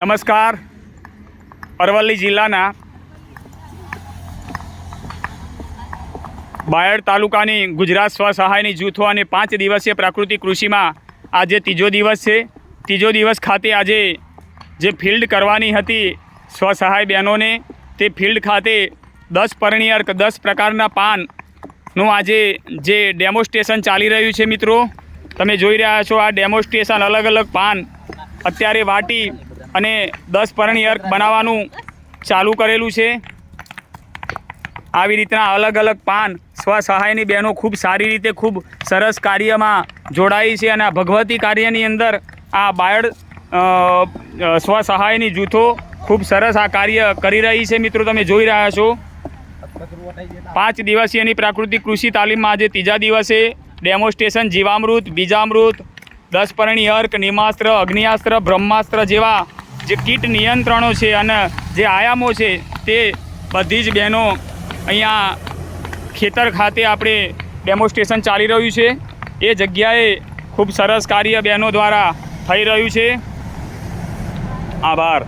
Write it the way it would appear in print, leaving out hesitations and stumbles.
નમસ્કાર. અરવલ્લી જિલ્લાના બાયડ તાલુકાની ગુજરાત સ્વસહાયની જૂથો અને 5 દિવસીય પ્રાકૃતિક કૃષિમાં આજે ત્રીજો દિવસ છે. ત્રીજો દિવસ ખાતે આજે જે ફિલ્ડ કરવાની હતી સ્વસહાય બહેનોને, તે ફિલ્ડ ખાતે 10 પરણી અર્ક 10 પ્રકારના પાનનું આજે જે ડેમોન્સ્ટ્રેશન ચાલી રહ્યું છે. મિત્રો, તમે જોઈ રહ્યા છો આ ડેમોન્સ્ટ્રેશન. અલગ અલગ પાન અત્યારે વાટી અને 10 પરણી અર્ક બનાવવાનું ચાલુ કરેલું છે. આવી રીતના અલગ અલગ પાન સ્વસહાયની બહેનો ખૂબ સારી રીતે ખૂબ સરસ કાર્યમાં જોડાઈ છે અને આ ભગવતી કાર્યની અંદર આ બાયડ સ્વસહાયની જૂથો ખૂબ સરસ આ કાર્ય કરી રહી છે. મિત્રો, તમે જોઈ રહ્યા છો 5 દિવસીયની પ્રાકૃતિક કૃષિ તાલીમમાં આજે ત્રીજા દિવસે ડેમોન્સ્ટ્રેશન જીવામૃત, બીજામૃત, 10 પરણી અર્ક, નિમાસ્ત્ર, અગ્નિયાસ્ત્ર, બ્રહ્માસ્ત્ર જેવા જે કીટ નિયંત્રણો છે અને જે આયામો છે તે બધી જ બહેનો અહીંયા ખેતર ખાતે આપણે ડેમોન્સ્ટ્રેશન ચાલી રહ્યું છે એ જગ્યાએ ખૂબ સરસ કાર્ય બહેનો દ્વારા થઈ રહ્યું છે. આભાર.